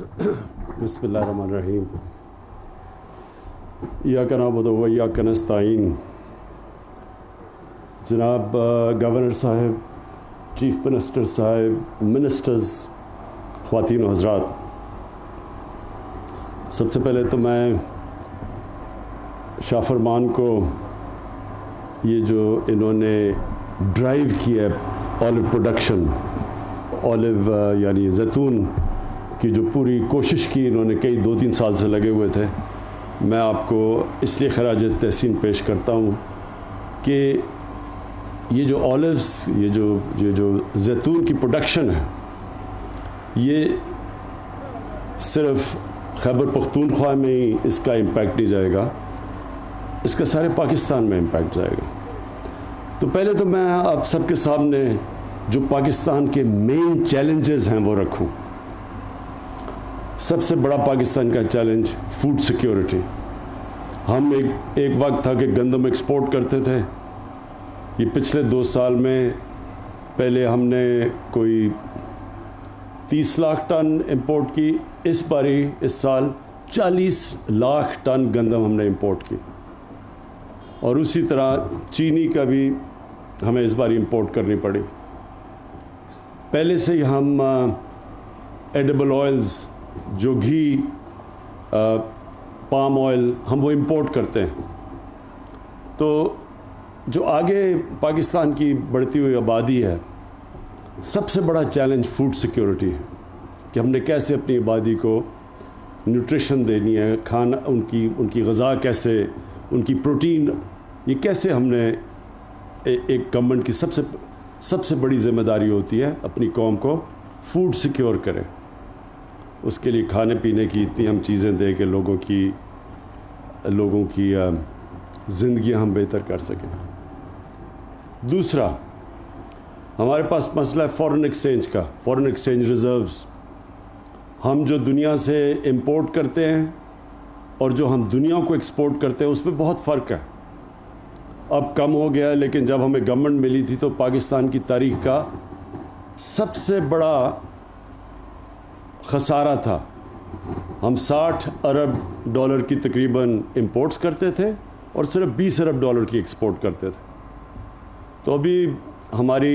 बिस्मिल्लाहिर्रहमानिर्रहीम। इय्याका नअबुदु व इय्याका नस्तईन। जनाब गवर्नर साहब, चीफ मिनिस्टर साहब, मिनिस्टर्स, ख़वातीन व हज़रात, सबसे पहले तो मैं शाह फरमान को ये जो इन्होंने ड्राइव किया है ऑलिव प्रोडक्शन, ऑलिव यानी जैतून की जो पूरी कोशिश की इन्होंने, कई 2-3 साल से लगे हुए थे, मैं आपको इसलिए खराज तहसीन पेश करता हूँ कि ये जो ऑलिव्स, ये जो जैतून की प्रोडक्शन है, ये सिर्फ खैबर पख्तूनख्वा में ही इसका इम्पैक्ट नहीं जाएगा, इसका सारे पाकिस्तान में इम्पैक्ट जाएगा। तो पहले तो मैं आप सबके सामने जो पाकिस्तान के मेन चैलेंजेस हैं वो रखूं। सबसे बड़ा पाकिस्तान का चैलेंज फूड सिक्योरिटी। हम एक वक्त था कि गंदम एक्सपोर्ट करते थे। ये पिछले 2 साल में पहले हमने कोई 30 लाख टन इंपोर्ट की, इस साल 40 लाख टन गंदम हमने इंपोर्ट की, और उसी तरह चीनी का भी हमें इस बार इंपोर्ट करनी पड़ी। पहले से ही हम एडिबल ऑयल्स, जो घी, पाम ऑयल, हम वो इंपोर्ट करते हैं। तो जो आगे पाकिस्तान की बढ़ती हुई आबादी है, सबसे बड़ा चैलेंज फूड सिक्योरिटी है कि हमने कैसे अपनी आबादी को न्यूट्रिशन देनी है, खाना, उनकी ग़िज़ा कैसे, उनकी प्रोटीन, ये कैसे हमने एक गवर्नमेंट की सबसे बड़ी ज़िम्मेदारी होती है अपनी कौम को फूड सिक्योर करें। उसके लिए खाने पीने की इतनी हम चीज़ें दें कि लोगों की ज़िंदगियाँ हम बेहतर कर सकें। दूसरा, हमारे पास मसला है फॉरेन एक्सचेंज का, फॉरेन एक्सचेंज रिज़र्व्स। हम जो दुनिया से इंपोर्ट करते हैं और जो हम दुनिया को एक्सपोर्ट करते हैं, उसमें बहुत फ़र्क है। अब कम हो गया, लेकिन जब हमें गवर्नमेंट मिली थी तो पाकिस्तान की तारीख़ का सबसे बड़ा ख़सारा था। हम 60 अरब डॉलर की तकरीबन इंपोर्ट्स करते थे और सिर्फ 20 अरब डॉलर की एक्सपोर्ट करते थे। तो अभी हमारी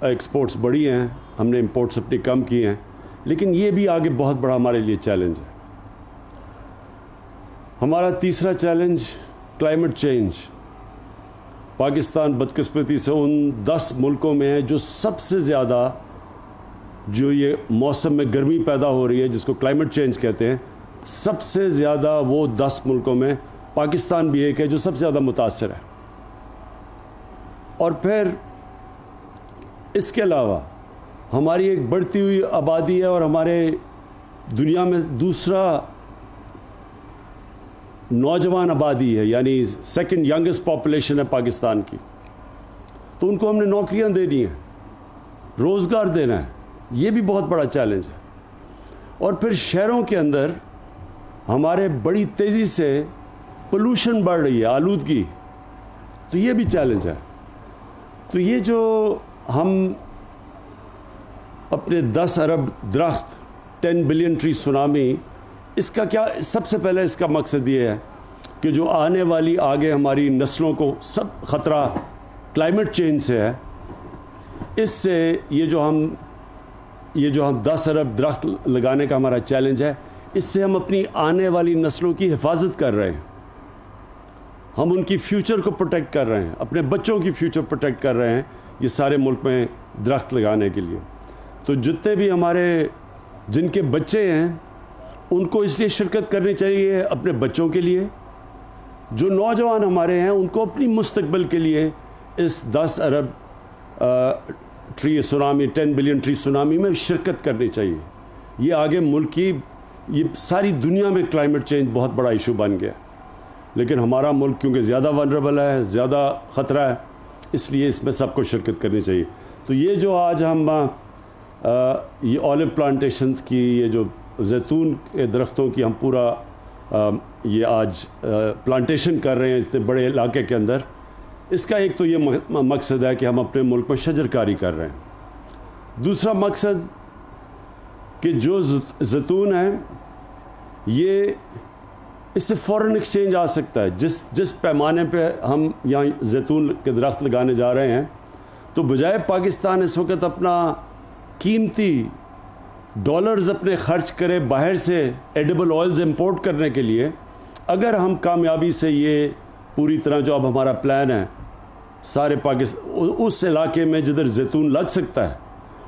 एक्सपोर्ट्स बढ़ी हैं, हमने इंपोर्ट्स अपनी कम की हैं, लेकिन ये भी आगे बहुत बड़ा हमारे लिए चैलेंज है। हमारा तीसरा चैलेंज क्लाइमेट चेंज। पाकिस्तान बदकिस्मती से उन 10 मुल्कों में है जो सबसे ज़्यादा, जो ये मौसम में गर्मी पैदा हो रही है जिसको क्लाइमेट चेंज कहते हैं, सबसे ज़्यादा वो 10 मुल्कों में पाकिस्तान भी एक है जो सबसे ज़्यादा मुतासर है। और फिर इसके अलावा हमारी एक बढ़ती हुई आबादी है और हमारे दुनिया में दूसरा नौजवान आबादी है, यानी सेकंड यंगेस्ट पॉपुलेशन है पाकिस्तान की। तो उनको हमने नौकरियां देनी है, रोज़गार देना है, ये भी बहुत बड़ा चैलेंज है। और फिर शहरों के अंदर हमारे बड़ी तेज़ी से पोल्यूशन बढ़ रही है, आलूदगी, तो ये भी चैलेंज है। तो ये जो हम अपने 10 अरब दरख्त, 10 बिलियन ट्री सुनामी, इसका क्या, सबसे पहले इसका मकसद ये है कि जो आने वाली आगे हमारी नस्लों को सब ख़तरा क्लाइमेट चेंज से है, इससे ये जो हम 10 अरब दरख्त लगाने का हमारा चैलेंज है, इससे हम अपनी आने वाली नस्लों की हिफाजत कर रहे हैं। हम उनकी फ्यूचर को प्रोटेक्ट कर रहे हैं, अपने बच्चों की फ्यूचर प्रोटेक्ट कर रहे हैं, ये सारे मुल्क में दरख्त लगाने के लिए। तो जितने भी हमारे जिनके बच्चे हैं उनको इसलिए शिरकत करनी चाहिए अपने बच्चों के लिए। जो नौजवान हमारे हैं उनको अपनी मुस्तकबिल के लिए इस 10 अरब tree tsunami, 10 billion tree tsunami में शिरकत करनी चाहिए। ये आगे मुल्क की, ये सारी दुनिया में क्लाइमेट चेंज बहुत बड़ा इशू बन गया, लेकिन हमारा मुल्क क्योंकि ज़्यादा वनरेबल है, ज़्यादा ख़तरा है, इसलिए इसमें सबको शिरकत करनी चाहिए। तो ये जो आज हम ये ऑलिव प्लांटेशंस की, ये जो जैतून के दरख्तों की हम पूरा ये आज प्लांटेशन कर रहे हैं इतने बड़े इलाके के अंदर, इसका एक तो ये मकसद है कि हम अपने मुल्क में शजरकारी कर रहे हैं। दूसरा मकसद कि जो जैतून है ये इससे फ़ॉरेन एक्सचेंज आ सकता है। जिस पैमाने पे हम यहाँ जैतून के दरख्त लगाने जा रहे हैं, तो बजाय पाकिस्तान इस वक्त अपना कीमती डॉलर्स अपने खर्च करे बाहर से एडिबल ऑयल्स इंपोर्ट करने के लिए, अगर हम कामयाबी से ये पूरी तरह जो अब हमारा प्लान है सारे पाकिस्तान उस इलाके में जिधर जैतून लग सकता है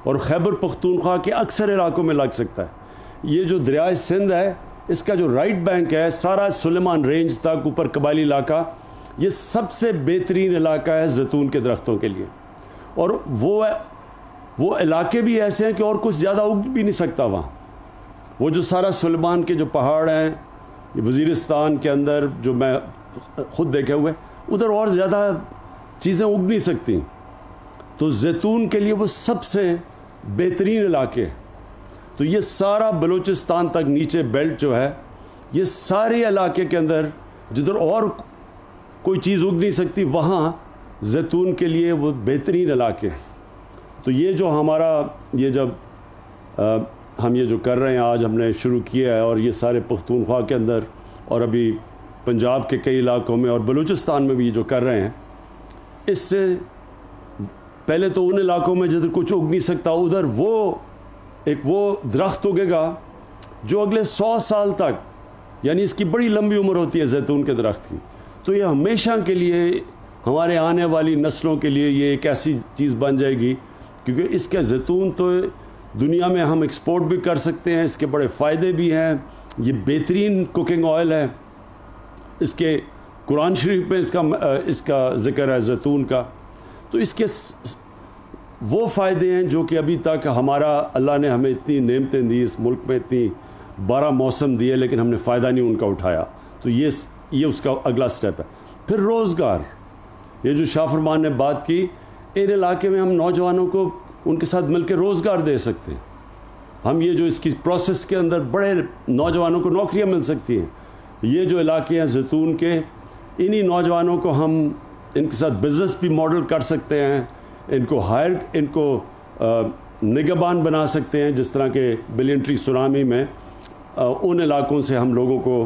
और खैबर पख्तूनख्वा के अक्सर इलाकों में लग सकता है, ये जो दरिया सिंध है इसका जो राइट बैंक है सारा सुलेमान रेंज तक ऊपर कबायली इलाका, ये सबसे बेहतरीन इलाका है जैतून के दरख्तों के लिए। और वो इलाके भी ऐसे हैं कि और कुछ ज़्यादा उग भी नहीं सकता वहाँ। वो जो सारा सुलेमान के जो पहाड़ हैं वज़ीरिस्तान के अंदर, जो मैं ख़ुद देखे हुए, उधर और ज़्यादा चीज़ें उग नहीं सकती। तो जैतून के लिए वो सबसे बेहतरीन इलाके हैं। तो ये सारा बलूचिस्तान तक नीचे बेल्ट जो है, ये सारे इलाके के अंदर जिधर और कोई चीज़ उग नहीं सकती, वहाँ जैतून के लिए वो बेहतरीन इलाके हैं। तो ये जो हमारा ये जब हम ये जो कर रहे हैं, आज हमने शुरू किया है, और ये सारे पख्तूनख्वा के अंदर और अभी पंजाब के कई इलाकों में और बलूचिस्तान में भी ये जो कर रहे हैं, इससे पहले तो उन इलाकों में जिधर कुछ उग नहीं सकता, उधर वो दरख्त उगेगा जो अगले 100 साल तक, यानी इसकी बड़ी लंबी उम्र होती है जैतून के दरख्त की। तो ये हमेशा के लिए हमारे आने वाली नस्लों के लिए ये एक ऐसी चीज़ बन जाएगी, क्योंकि इसका जैतून तो दुनिया में हम एक्सपोर्ट भी कर सकते हैं, इसके बड़े फ़ायदे भी हैं। ये बेहतरीन कुकिंग ऑयल है, इसके कुरान शरीफ में इसका ज़िक्र है जैतून का। तो इसके वो फ़ायदे हैं जो कि अभी तक हमारा अल्लाह ने हमें इतनी नेमतें दी, इस मुल्क में इतनी 12 मौसम दिए, लेकिन हमने फ़ायदा नहीं उनका उठाया। तो ये उसका अगला स्टेप है। फिर रोज़गार, ये जो शाह फरमान ने बात की, इन इलाके में हम नौजवानों को उनके साथ मिलकर रोज़गार दे सकते हैं। हम ये जो इसकी प्रोसेस के अंदर बड़े नौजवानों को नौकरियां मिल सकती हैं। ये जो इलाके हैं जैतून के, इन्हीं नौजवानों को हम इनके साथ बिज़नेस भी मॉडल कर सकते हैं, इनको निगहबान बना सकते हैं। जिस तरह के बिलियन ट्री सुनामी में उन इलाकों से हम लोगों को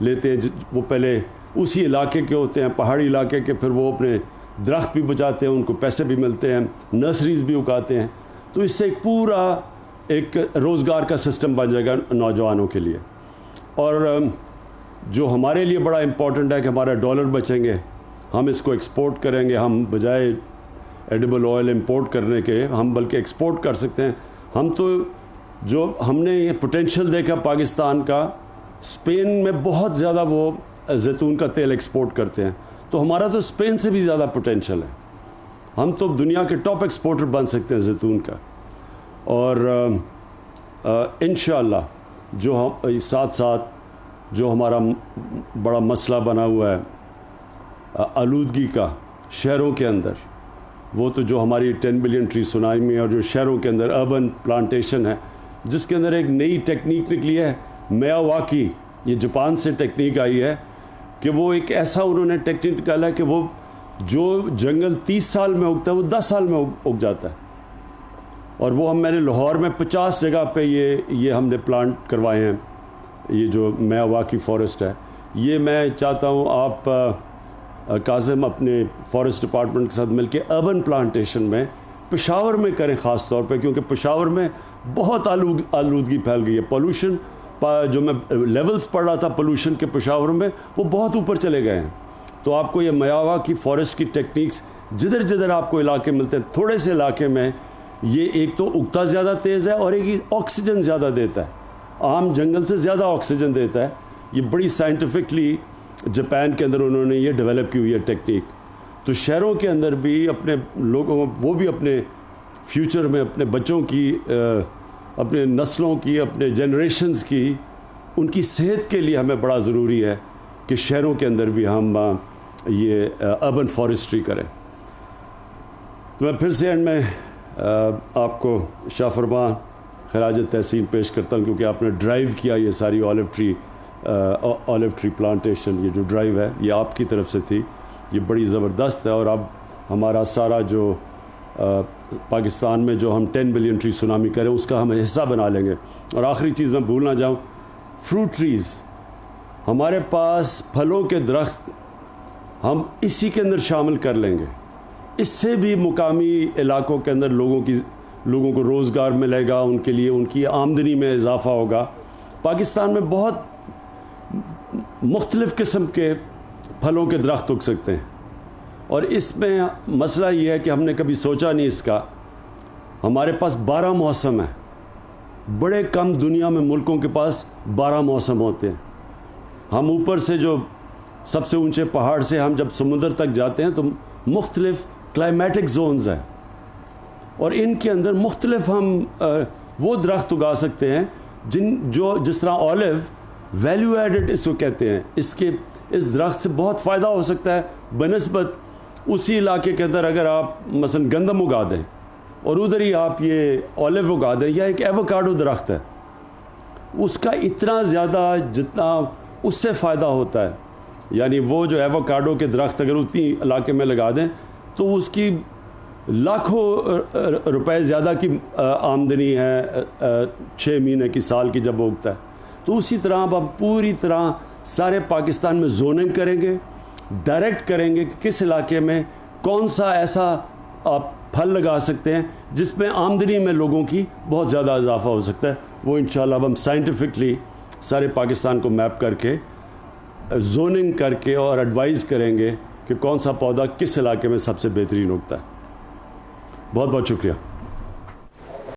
लेते हैं, वो पहले उसी इलाके के होते हैं, पहाड़ी इलाके के, फिर वो अपने दरख्त भी बचाते हैं, उनको पैसे भी मिलते हैं, नर्सरीज़ भी उगाते हैं। तो इससे पूरा एक रोज़गार का सिस्टम बन जाएगा नौजवानों के लिए। और जो हमारे लिए बड़ा इम्पॉर्टेंट है कि हमारा डॉलर बचेंगे, हम इसको एक्सपोर्ट करेंगे। हम बजाय एडिबल ऑयल इंपोर्ट करने के, हम बल्कि एक्सपोर्ट कर सकते हैं। हम तो जो हमने ये पोटेंशियल देखा पाकिस्तान का, स्पेन में बहुत ज़्यादा वो जैतून का तेल एक्सपोर्ट करते हैं, तो हमारा तो स्पेन से भी ज़्यादा पोटेंशियल है। हम तो दुनिया के टॉप एक्सपोर्टर बन सकते हैं जैतून का। और इंशाअल्लाह जो हम साथ साथ जो हमारा बड़ा मसला बना हुआ है आलूदगी का शहरों के अंदर, वो तो जो हमारी 10 बिलियन ट्री सुनामी और जो शहरों के अंदर अर्बन प्लांटेशन है, जिसके अंदर एक नई टेक्निक निकली है मियावाकी, ये जापान से टेक्निक आई है कि वो एक ऐसा उन्होंने टेक्निक निकाला है कि वो जो जंगल 30 साल में उगता है वो 10 साल में उग जाता है। और वो मैंने लाहौर में 50 जगह पे ये हमने प्लांट करवाए हैं। ये जो मियावाकी फॉरेस्ट है, ये मैं चाहता हूँ आप काज़िम अपने फॉरेस्ट डिपार्टमेंट के साथ मिलके अर्बन प्लांटेशन में पेशावर में करें ख़ास तौर पे, क्योंकि पेशावर में बहुत आलूदगी फैल गई है। पोल्यूशन जो मैं लेवल्स पढ़ रहा था पोल्यूशन के पेशावर में, वो बहुत ऊपर चले गए हैं। तो आपको ये मियावाकी फॉरेस्ट की टेक्निक्स जिधर जिधर आपको इलाके मिलते हैं, थोड़े से इलाके में ये एक तो उगता ज़्यादा तेज़ है और एक ऑक्सीजन ज़्यादा देता है, आम जंगल से ज़्यादा ऑक्सीजन देता है। ये बड़ी साइंटिफिकली जापान के अंदर उन्होंने ये डेवलप की हुई है टेक्निक। तो शहरों के अंदर भी अपने लोगों, वो भी अपने फ्यूचर में अपने बच्चों की, अपने नस्लों की, अपने जनरेशन्स की, उनकी सेहत के लिए हमें बड़ा ज़रूरी है कि शहरों के अंदर भी हम ये अर्बन फॉरेस्ट्री करें। तो मैं फिर से एंड में आपको शाह फरमान खराज तहसीन पेश करता हूँ, क्योंकि आपने ड्राइव किया ये सारी ऑलिव ट्री प्लांटेशन, ये जो ड्राइव है ये आपकी तरफ से थी, ये बड़ी ज़बरदस्त है। और अब हमारा सारा जो पाकिस्तान में जो हम 10 बिलियन ट्री सुनामी करें उसका हम हिस्सा बना लेंगे। और आखिरी चीज़ मैं भूल ना जाऊँ, फ्रूट ट्रीज़, हमारे पास फलों के दरख्त हम इसी के अंदर शामिल कर लेंगे। इससे भी मुकामी इलाकों के अंदर लोगों को रोज़गार मिलेगा, उनके लिए उनकी आमदनी में इजाफ़ा होगा। पाकिस्तान में बहुत मुख्तलिफ़ किस्म के फलों के दरख्त उग सकते हैं और इसमें मसला ये है कि हमने कभी सोचा नहीं इसका। हमारे पास 12 मौसम है, बड़े कम दुनिया में मुल्कों के पास 12 मौसम होते हैं। हम ऊपर से जो सबसे ऊंचे पहाड़ से हम जब समुद्र तक जाते हैं तो मुख्तलिफ़ क्लाइमेटिक जोन्स हैं और इनके अंदर मुख्तलिफ़ हम वो दरख्त उगा सकते हैं जिस तरह ऑलिव वैल्यू एडेड इसको कहते हैं। इस दरख्त से बहुत फ़ायदा हो सकता है बनिस्बत उसी इलाके के अंदर अगर आप मसलन गंदम उगा दें और उधर ही आप ये ऑलिव उगा दें, या एक एवोकाडो दरख्त है, उसका इतना ज़्यादा जितना उससे फ़ायदा होता है, यानी वो जो एवोकाडो के दरख्त अगर उतनी इलाके में लगा दें तो उसकी लाखों रुपए ज़्यादा की आमदनी है 6 महीने की, साल की जब उगता है। तो उसी तरह अब हम पूरी तरह सारे पाकिस्तान में जोनिंग करेंगे, डायरेक्ट करेंगे कि किस इलाके में कौन सा ऐसा आप फल लगा सकते हैं जिसमें आमदनी में लोगों की बहुत ज़्यादा इजाफा हो सकता है। वो इंशाल्लाह अब हम साइंटिफिकली सारे पाकिस्तान को मैप करके जोनिंग करके और एडवाइज़ करेंगे कि कौन सा पौधा किस इलाके में सबसे बेहतरीन उगता है। बहुत बहुत शुक्रिया।